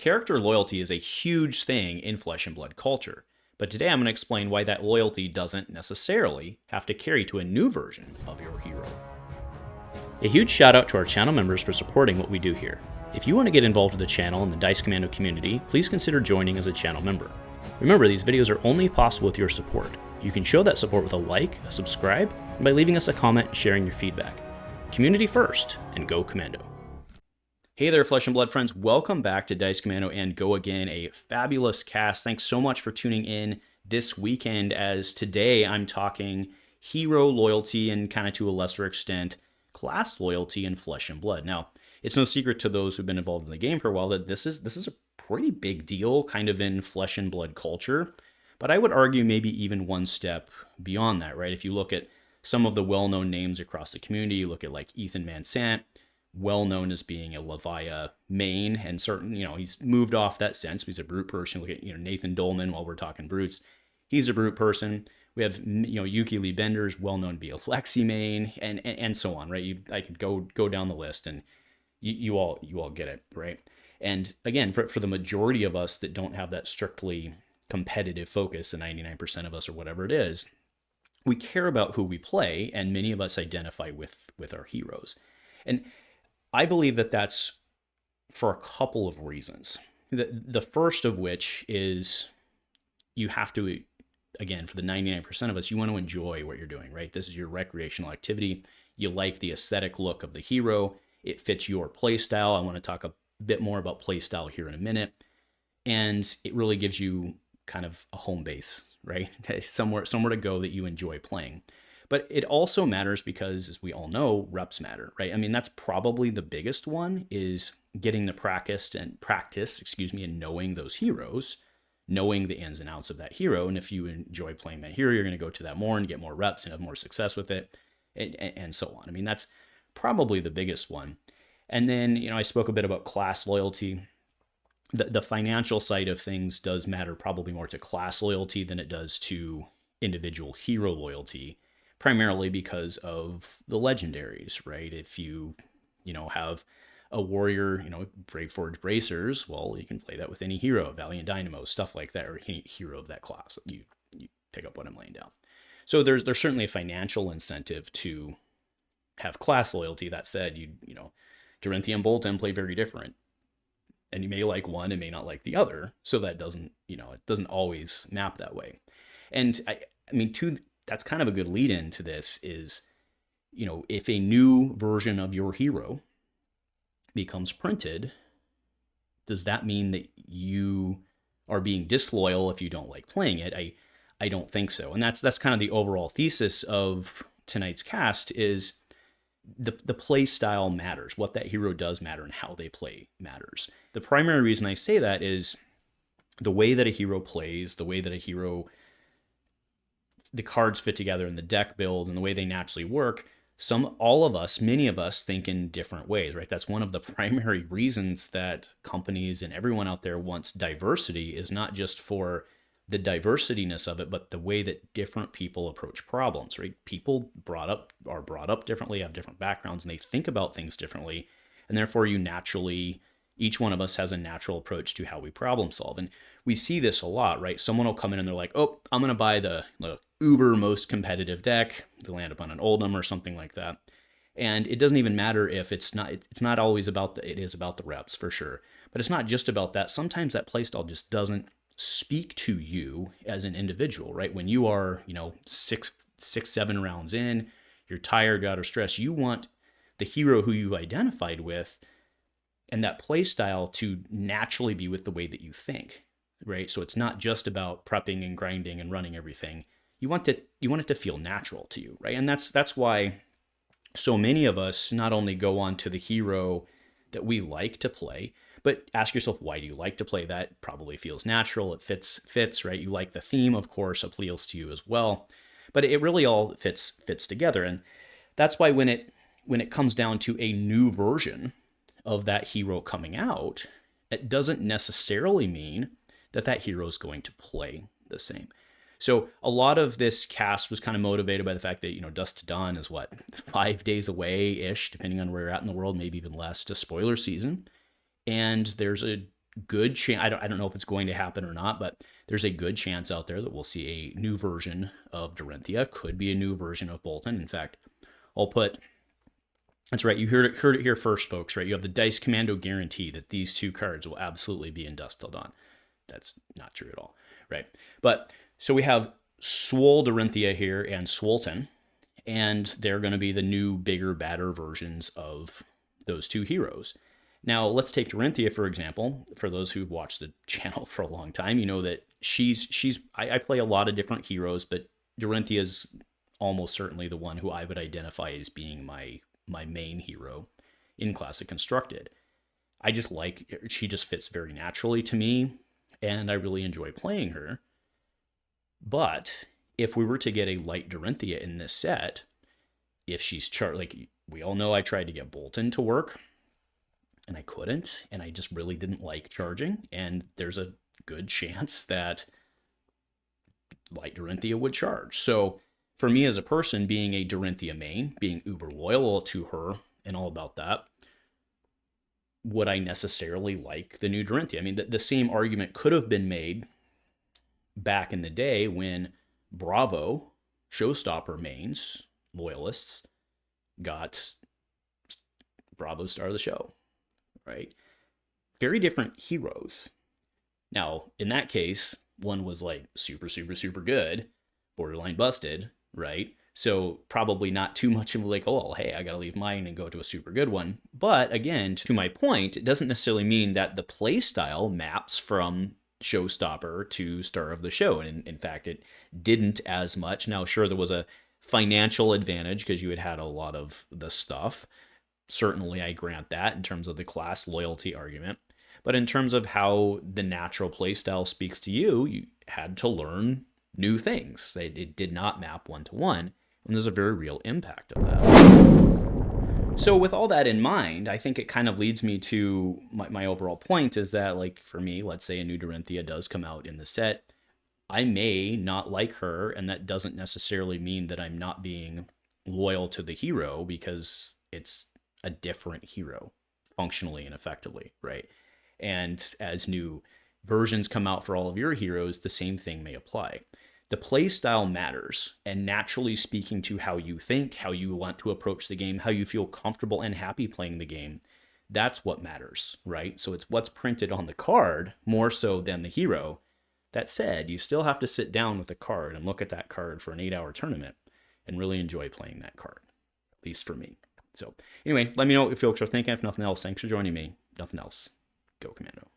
character loyalty is a huge thing in Flesh and Blood culture, but today I'm going to explain why that loyalty doesn't necessarily have to carry to a new version of your hero. A huge shout out to our channel members for supporting what we do here. If you want to get involved with the channel and the Dice Commando community, please consider joining as a channel member. Remember, these videos are only possible with your support. You can show that support with a like, a subscribe, and by leaving us a comment and sharing your feedback. Community first, and go Commando. Hey there, Flesh and Blood friends. Welcome back to Dice Commando and Go Again, a fabulous cast. Thanks so much for tuning in this weekend, as today I'm talking hero loyalty and kind of to a lesser extent, class loyalty in Flesh and Blood. Now, it's no secret to those who've been involved in the game for a while that this is a pretty big deal kind of in Flesh and Blood culture, but I would argue maybe even one step beyond that, right? If you look at some of the well-known names across the community, you look at like Ethan Mansant, well known as being a Levia main, and certain, he's moved off that sense. He's a brute person. Look at, Nathan Dolman, while we're talking brutes, he's a brute person. We have, Yuki Lee Bender's well known to be a Lexi main, and so on, right? I could go down the list, and you all get it, right? And again, for the majority of us that don't have that strictly competitive focus, the 99% of us or whatever it is, we care about who we play, and many of us identify with our heroes. And I believe that that's for a couple of reasons. The first of which is you have to, again, for the 99% of us, you want to enjoy what you're doing, right? This is your recreational activity. You like the aesthetic look of the hero. It fits your play style. I want to talk a bit more about play style here in a minute. And it really gives you kind of a home base, right? somewhere to go that you enjoy playing. But it also matters because, as we all know, reps matter, right? I mean, that's probably the biggest one, is getting the practice and knowing those heroes, knowing the ins and outs of that hero. And if you enjoy playing that hero, you're going to go to that more and get more reps and have more success with it, and so on. I mean, that's probably the biggest one. And then, I spoke a bit about class loyalty. The financial side of things does matter probably more to class loyalty than it does to individual hero loyalty, primarily because of the legendaries, right? If you have a warrior, Brave Forge Bracers, well, you can play that with any hero, Valiant Dynamo, stuff like that, or any hero of that class. You pick up what I'm laying down. So there's certainly a financial incentive to have class loyalty. That said, Dorinthea and Boltyn play very different, and you may like one and may not like the other. So that doesn't, it doesn't always map that way. And I mean, that's kind of a good lead into this is, if a new version of your hero becomes printed, does that mean that you are being disloyal if you don't like playing it? I don't think so. And that's kind of the overall thesis of tonight's cast is the play style matters. What that hero does matter, and how they play matters. The primary reason I say that is the way that a hero plays, the way that the cards fit together in the deck build, and the way they naturally work. Many of us think in different ways, right? That's one of the primary reasons that companies and everyone out there wants diversity, is not just for the diversityness of it, but the way that different people approach problems, right? People are brought up differently, have different backgrounds, and they think about things differently. And therefore each one of us has a natural approach to how we problem solve. And we see this a lot, right? Someone will come in and they're like, oh, I'm going to buy the uber most competitive deck. They land up on an Oldhim or something like that. And it doesn't even matter if it's not always about it is about the reps for sure. But it's not just about that. Sometimes that playstyle just doesn't speak to you as an individual, right? When you are, 6-7 rounds in, you're tired, got or stressed, you want the hero who you've identified with and that play style to naturally be with the way that you think, right? So it's not just about prepping and grinding and running everything. You want it to feel natural to you, right? And that's why so many of us not only go on to the hero that we like to play, but ask yourself, why do you like to play that? Probably feels natural. It fits, right? You like the theme, of course, appeals to you as well. But it really all fits together. And that's why when it comes down to a new version of that hero coming out, it doesn't necessarily mean that hero is going to play the same. So a lot of this cast was kind of motivated by the fact that, Dusk to Dawn is 5 days away-ish, depending on where you're at in the world, maybe even less, to spoiler season. And there's a good chance, I don't know if it's going to happen or not, but there's a good chance out there that we'll see a new version of Dorinthea. Could be a new version of Boltyn. In fact, I'll put, that's right, you heard it here first, folks, right? You have the Dice Commando guarantee that these two cards will absolutely be in Dusk Till Dawn. That's not true at all, right? But, so we have Swole Dorinthea here and Swolton, and they're going to be the new, bigger, badder versions of those two heroes. Now, let's take Dorinthea, for example. For those who've watched the channel for a long time, you know that I play a lot of different heroes, but Dorinthea is almost certainly the one who I would identify as being my main hero in Classic Constructed. I just she just fits very naturally to me, and I really enjoy playing her. But if we were to get a light Dorinthea in this set, if she's like we all know, I tried to get Boltyn to work, and I couldn't, and I just really didn't like charging, and there's a good chance that light Dorinthea would charge. So for me as a person, being a Dorinthea main, being uber loyal to her and all about that, would I necessarily like the new Dorinthea? I mean, the same argument could have been made back in the day when Bravo, Showstopper mains, loyalists, got Bravo Star of the Show, right? Very different heroes. Now, in that case, one was like super, super, super good, borderline busted, right? So probably not too much of like, oh, hey, I got to leave mine and go to a super good one. But again, to my point, it doesn't necessarily mean that the play style maps from Showstopper to Star of the Show. And in fact, it didn't as much. Now, sure, there was a financial advantage because you had a lot of the stuff. Certainly, I grant that in terms of the class loyalty argument. But in terms of how the natural playstyle speaks to you, you had to learn new things. It did not map one-to-one, and there's a very real impact of that. So with all that in mind, I think it kind of leads me to my overall point is that, like, for me, let's say a new Dorinthea does come out in the set, I may not like her, and that doesn't necessarily mean that I'm not being loyal to the hero because it's a different hero functionally and effectively, right? And as new versions come out for all of your heroes, the same thing may apply. The play style matters, and naturally speaking to how you think, how you want to approach the game, how you feel comfortable and happy playing the game, that's what matters, right? So it's what's printed on the card more so than the hero. That said, you still have to sit down with a card and look at that card for an 8-hour tournament and really enjoy playing that card, at least for me. So anyway, let me know what you folks are thinking. If nothing else, thanks for joining me. Nothing else. Go Commando.